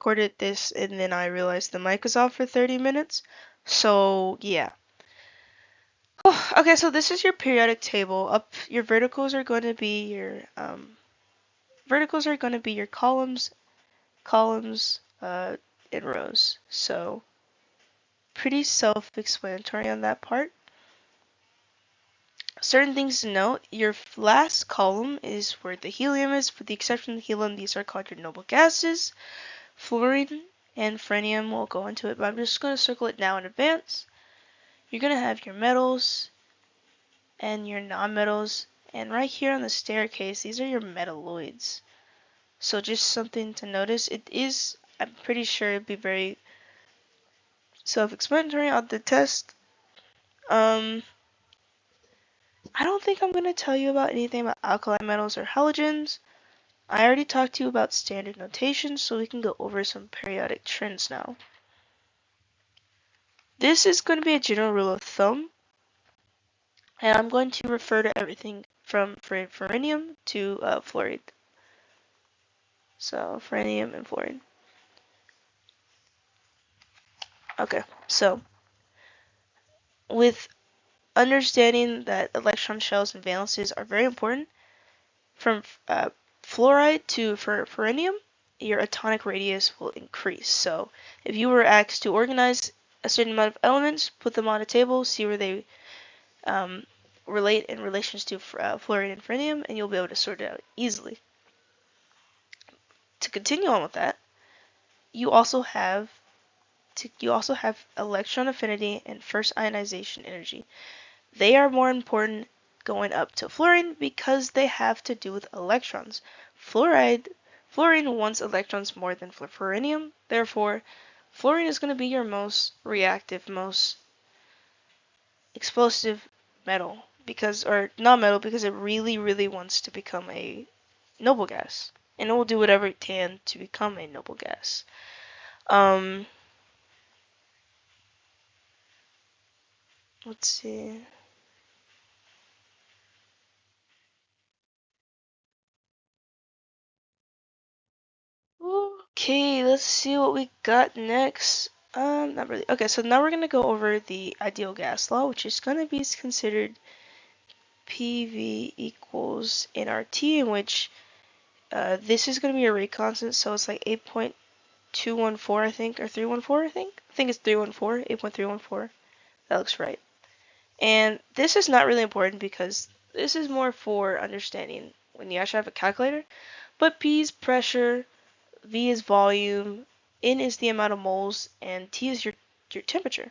recorded this and then I realized the mic was off for 30 minutes. So, yeah. Okay, so this is your periodic table. Up, your verticals are going to be your columns, and rows. So, pretty self-explanatory on that part. Certain things to note, your last column is where the helium is. With the exception of the helium, these are called your noble gases. Fluorine and freonium, we'll go into it, but I'm just going to circle it now in advance. You're going to have your metals and your nonmetals, and right here on the staircase, these are your metalloids. So just something to notice. I'm pretty sure it'd be very self-explanatory on the test. I don't think I'm going to tell you about anything about alkali metals or halogens. I already talked to you about standard notation, so we can go over some periodic trends now. This is going to be a general rule of thumb, and I'm going to refer to everything from ferronium to fluoride. So, ferronium and fluoride. Okay, so with understanding that electron shells and valences are very important, from fluoride to ferronium, your atomic radius will increase. So if you were asked to organize a certain amount of elements, put them on a table, see where they relate in relations to fluoride and ferronium, and you'll be able to sort it out easily. To continue on with that, you also have electron affinity and first ionization energy. They are more important going up to fluorine because they have to do with electrons. Fluorine wants electrons more than ferronium, therefore fluorine is going to be your most reactive, most explosive metal or non-metal because it really wants to become a noble gas. And it will do whatever it can to become a noble gas. Let's see. Okay, let's see what we got next. Not really. Okay, so now we're gonna go over the ideal gas law, which is gonna be considered PV equals nRT, in which this is gonna be a rate constant, so it's like 8.214, I think, or 314, I think. I think it's 314, 8.314. That looks right. And this is not really important because this is more for understanding when you actually have a calculator. But P is pressure, V is volume, N is the amount of moles, and T is your temperature.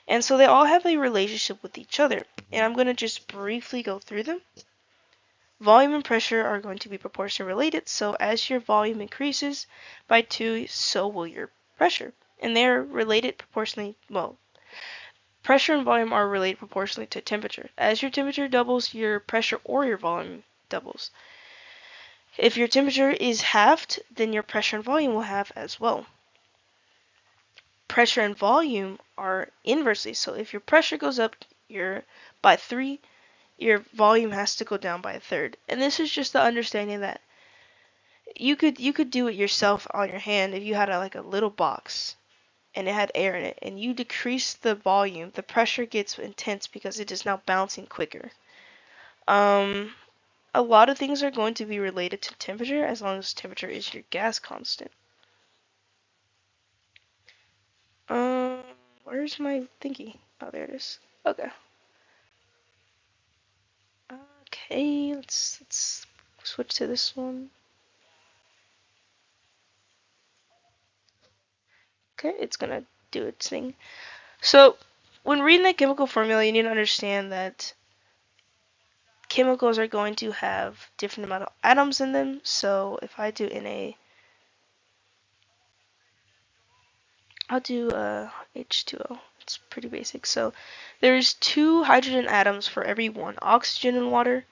And so they all have a relationship with each other. And I'm going to just briefly go through them. Volume and pressure are going to be proportionally related, so as your volume increases by 2, so will your pressure. And they're related proportionally, well, pressure and volume are related proportionally to temperature. As your temperature doubles, your pressure or your volume doubles. If your temperature is halved, then your pressure and volume will halve as well. Pressure and volume are inversely. So if your pressure goes up by 3, your volume has to go down by 1/3. And this is just the understanding that you could do it yourself on your hand if you had like a little box and it had air in it, and you decrease the volume, the pressure gets intense because it is now bouncing quicker. A lot of things are going to be related to temperature as long as temperature is your gas constant. Where's my thingy? Oh, there it is. Okay. Okay, let's switch to this one. Okay, it's gonna do its thing. So, when reading the chemical formula, you need to understand that chemicals are going to have different amount of atoms in them. So, if I do I'll do H2O. It's pretty basic. So, there's 2 hydrogen atoms for every 1 oxygen in water.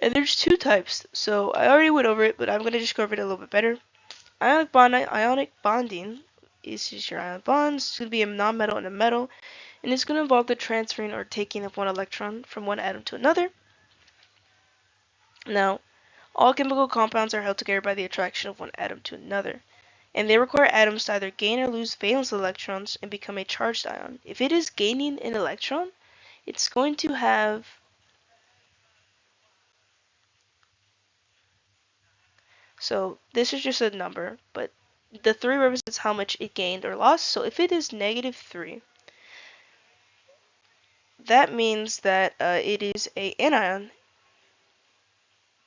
And there's 2 types. So, I already went over it, but I'm gonna just go over it a little bit better. Ionic bonding is just your ion bonds. It's going to be a non-metal and a metal, and it's going to involve the transferring or taking of one electron from one atom to another. Now, all chemical compounds are held together by the attraction of one atom to another. and they require atoms to either gain or lose valence electrons and become a charged ion. If it is gaining an electron, it's going to have, so this is just a number, but the 3 represents how much it gained or lost. So if it is -3, that means that it is a anion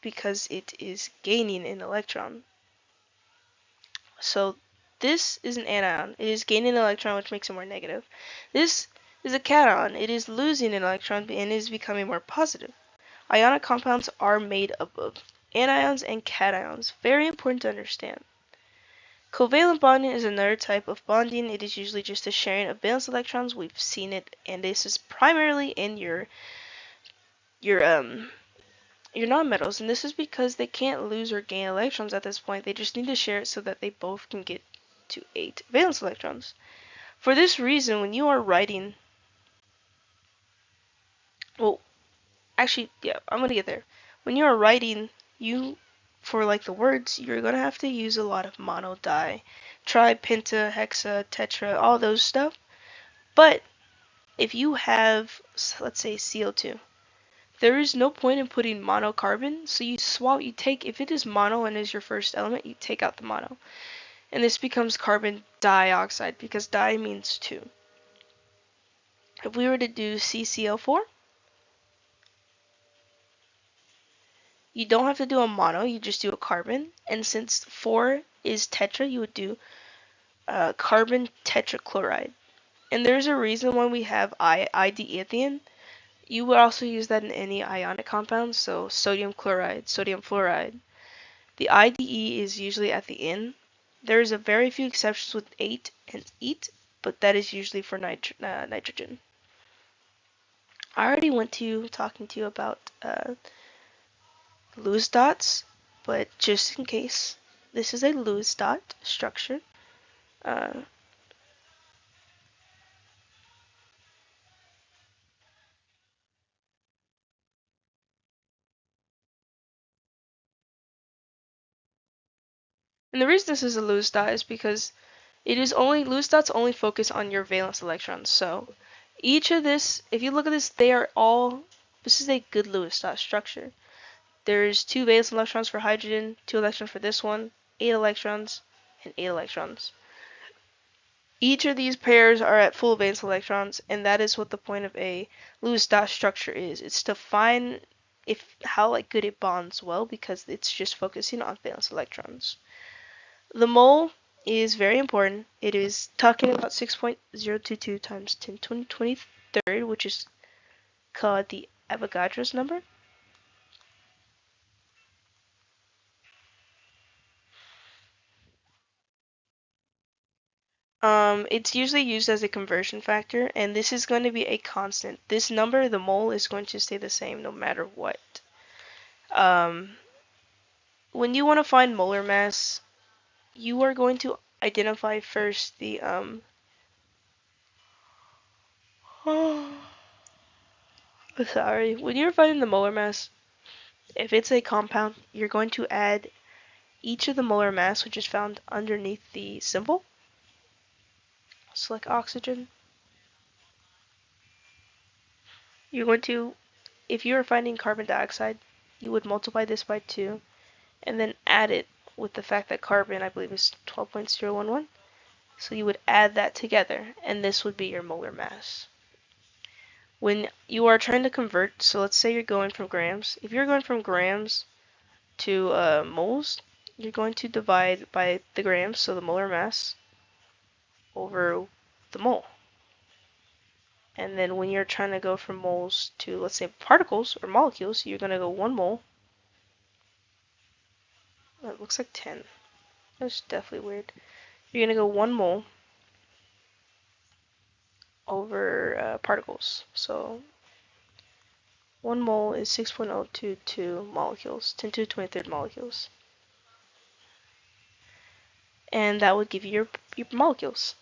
because it is gaining an electron. So this is an anion. It is gaining an electron, which makes it more negative. This is a cation. It is losing an electron and is becoming more positive. Ionic compounds are made up of anions and cations. Very important to understand. Covalent bonding is another type of bonding. It is usually just the sharing of valence electrons. We've seen it, and this is primarily in your nonmetals, and this is because they can't lose or gain electrons at this point. They just need to share it so that they both can get to 8 valence electrons. For this reason, when you are writing, well, actually, yeah, I'm gonna get there. When you are writing, for like the words, you're gonna have to use a lot of mono, di, tri, penta, hexa, tetra, all those stuff. But if you have, let's say, CO2, there is no point in putting monocarbon, so you swap, if it is mono and is your first element, you take out the mono. And this becomes carbon dioxide because di means 2. If we were to do CCl4, you don't have to do a mono, you just do a carbon. And since 4 is tetra, you would do carbon tetrachloride. And there's a reason why we have IDE at the end. You would also use that in any ionic compound, so sodium chloride, sodium fluoride. The IDE is usually at the end. There's a very few exceptions with 8 and EAT, but that is usually for nitrogen. I already went to talking to you about Lewis dots, but just in case, this is a Lewis dot structure. Uh, and the reason this is a Lewis dot is because Lewis dots only focus on your valence electrons. So each of this, if you look at this, this is a good Lewis dot structure. There's 2 valence electrons for hydrogen, 2 electrons for this one, 8 electrons, and 8 electrons. Each of these pairs are at full valence electrons, and that is what the point of a Lewis dot structure is. It's to find how good it bonds well, because it's just focusing on valence electrons. The mole is very important. It is talking about 6.022 times 10 to the 23rd, which is called the Avogadro's number. It's usually used as a conversion factor, and this is going to be a constant. This number, the mole, is going to stay the same no matter what. When you want to find molar mass, you are going to identify first the sorry. When you're finding the molar mass, if it's a compound, you're going to add each of the molar mass, which is found underneath the symbol. Select oxygen. You're going to, if you are finding carbon dioxide, you would multiply this by 2 and then add it with the fact that carbon, I believe, is 12.011. So you would add that together, and this would be your molar mass. When you are trying to convert, so let's say you're going from grams. If you're going from grams to moles, you're going to divide by the grams, so the molar mass, over the mole. And then when you're trying to go from moles to, let's say, particles or molecules, you're going to go 1 mole. That looks like 10. That's definitely weird. You're going to go 1 mole over particles. So 1 mole is 6.022 molecules, 10 to the 23rd molecules. And that would give you your molecules.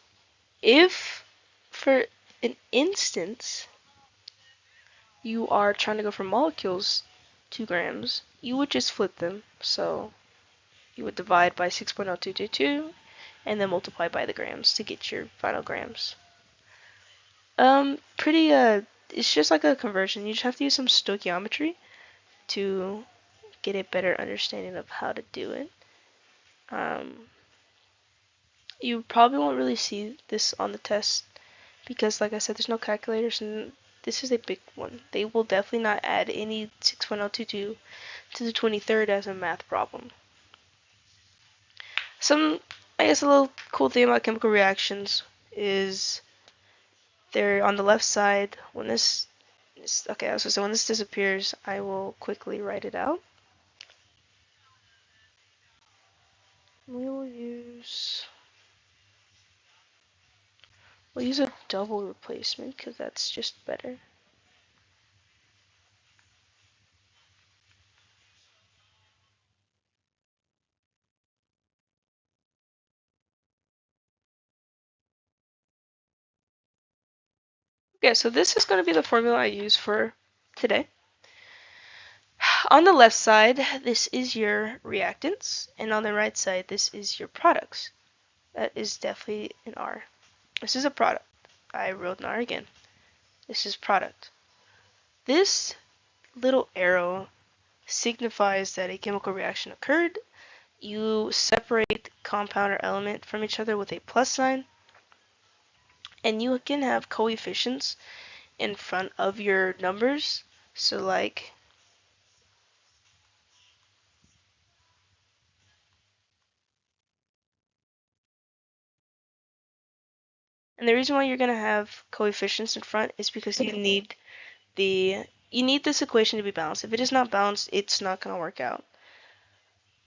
If, for an instance, you are trying to go from molecules to grams, you would just flip them. So you would divide by 6.0222, and then multiply by the grams to get your final grams. Pretty it's just like a conversion. You just have to use some stoichiometry to get a better understanding of how to do it. You probably won't really see this on the test because, like I said, there's no calculators, and this is a big one. They will definitely not add any 6.022 to the 23rd as a math problem. I guess a little cool thing about chemical reactions is they're on the left side. When this okay, so when this disappears, I will quickly write it out. We'll use a double replacement because that's just better. Okay, so this is going to be the formula I use for today. On the left side, this is your reactants, and on the right side, this is your products. That is definitely an R. This is a product. I wrote an R again. This is product. This little arrow signifies that a chemical reaction occurred. You separate compound or element from each other with a plus sign, and you can have coefficients in front of your numbers. So like and the reason why you're going to have coefficients in front is because you need this equation to be balanced. If it is not balanced, it's not going to work out.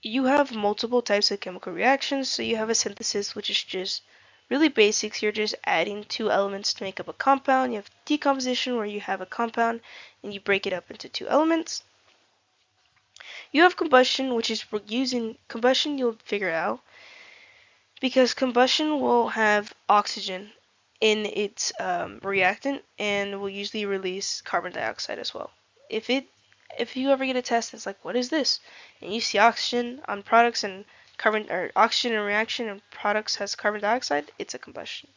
You have multiple types of chemical reactions, so you have a synthesis, which is just really basics. You're just adding two elements to make up a compound. You have decomposition, where you have a compound and you break it up into two elements. You have combustion, which is using combustion, you'll figure out, because combustion will have oxygen in its reactant and will usually release carbon dioxide as well. If you ever get a test that's like, what is this? And you see oxygen on products and oxygen in reaction and products has carbon dioxide, it's a combustion.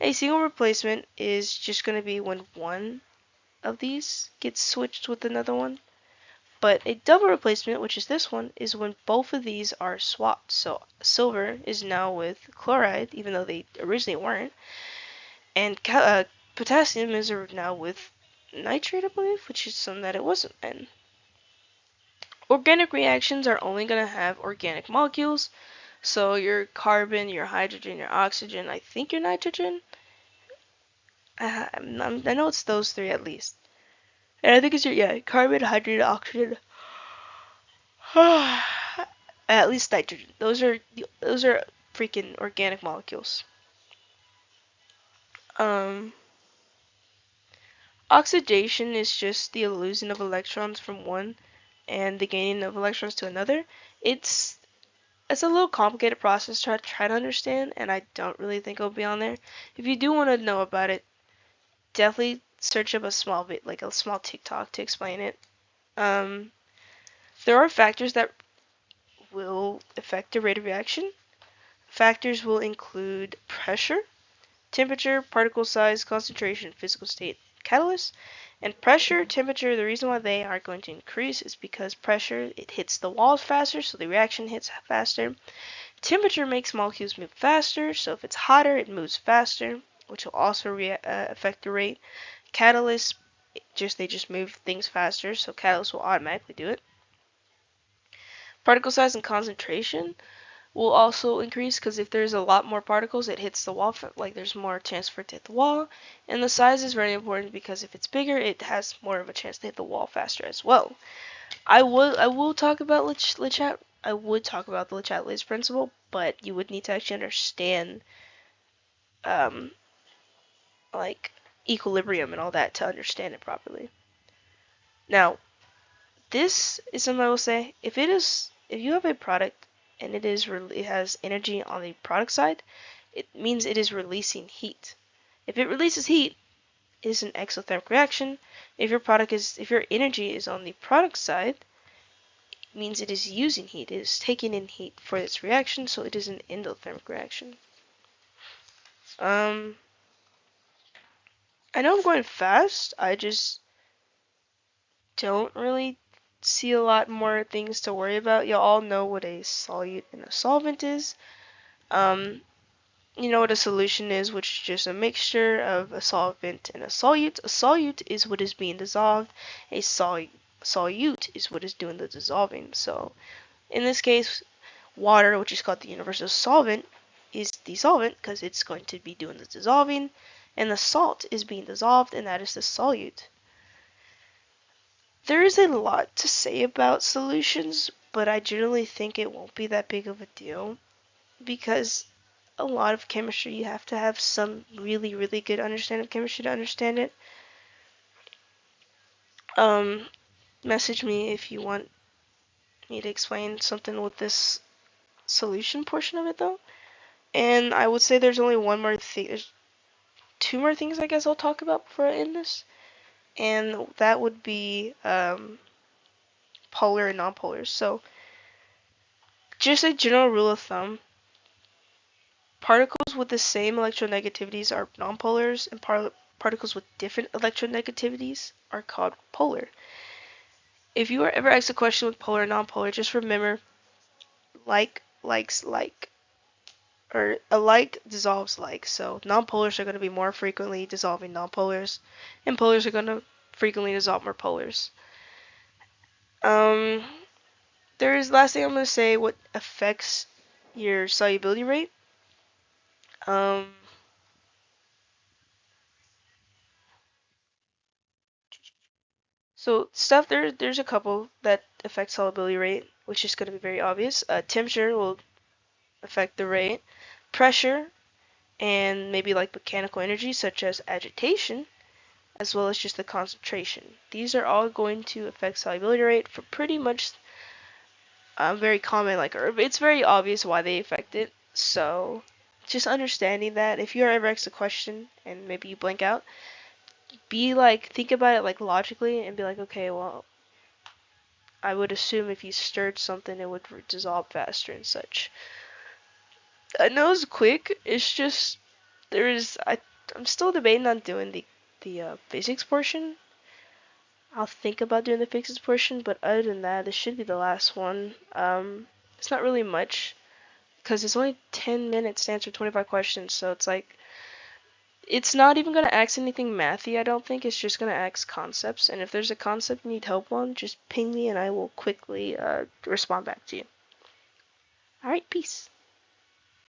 A single replacement is just going to be when one of these gets switched with another one. But a double replacement, which is this one, is when both of these are swapped. So silver is now with chloride, even though they originally weren't. And potassium is now with nitrate, I believe, which is something that it wasn't in. Organic reactions are only going to have organic molecules. So your carbon, your hydrogen, your oxygen, I think your nitrogen. I know it's those three at least. And I think it's your carbon, hydrogen, oxygen. At least nitrogen. Those are freaking organic molecules. Oxidation is just the losing of electrons from one and the gaining of electrons to another. It's a little complicated process to try to understand, and I don't really think it'll be on there. If you do want to know about it, definitely search up a small TikTok to explain it. There are factors that will affect the rate of reaction. Factors will include pressure, temperature, particle size, concentration, physical state, catalyst. And pressure, temperature, the reason why they are going to increase is because pressure, it hits the walls faster, so the reaction hits faster. Temperature makes molecules move faster, so if it's hotter, it moves faster, which will also affect the rate. Catalysts, they just move things faster, so catalysts will automatically do it. Particle size and concentration will also increase because if there's a lot more particles, it hits the wall, like there's more chance for it to hit the wall. And the size is very important because if it's bigger, it has more of a chance to hit the wall faster as well. I will talk about Le Chatelier principle, but you would need to actually understand like equilibrium and all that to understand it properly. Now, this is something I will say. If you have a product and it has energy on the product side, it means it is releasing heat. If it releases heat, it is an exothermic reaction. If your energy is on the product side, means it is using heat. It is taking in heat for its reaction, so it is an endothermic reaction. I know I'm going fast. I just don't really see a lot more things to worry about. You all know what a solute and a solvent is. You know what a solution is, which is just a mixture of a solvent and a solute. A solute is what is being dissolved. A solute is what is doing the dissolving. So in this case, water, which is called the universal solvent, is the solvent because it's going to be doing the dissolving, and the salt is being dissolved, and that is the solute. There is a lot to say about solutions, but I generally think it won't be that big of a deal because a lot of chemistry you have to have some really, really good understanding of chemistry to understand it. Message me if you want me to explain something with this solution portion of it though. And I would say there's only one more thing. There's two more things I guess I'll talk about before I end this. And that would be polar and nonpolar. So just a general rule of thumb, particles with the same electronegativities are nonpolars, and particles with different electronegativities are called polar. If you are ever asked a question with polar and nonpolar, just remember like likes like, or alike dissolves like. So nonpolars are going to be more frequently dissolving nonpolars, and polars are going to frequently dissolve more polars. There's last thing I'm going to say, what affects your solubility rate. So stuff there's a couple that affect solubility rate, which is going to be very obvious. Temperature will affect the rate. Pressure and maybe like mechanical energy such as agitation, as well as just the concentration. These are all going to affect solubility rate for pretty much very common, like it's very obvious why they affect it. So just understanding that if you're ever asked a question and maybe you blank out, be like, think about it like logically and be like, okay, well, I would assume if you stirred something it would dissolve faster and such. I know it's quick, it's just I'm still debating on doing the physics portion. I'll think about doing the physics portion, but other than that, this should be the last one. It's not really much because it's only 10 minutes to answer 25 questions, so it's like it's not even gonna ask anything mathy. I don't think it's just gonna ask concepts. And if there's a concept you need help on, just ping me and I will quickly respond back to you. All right, peace.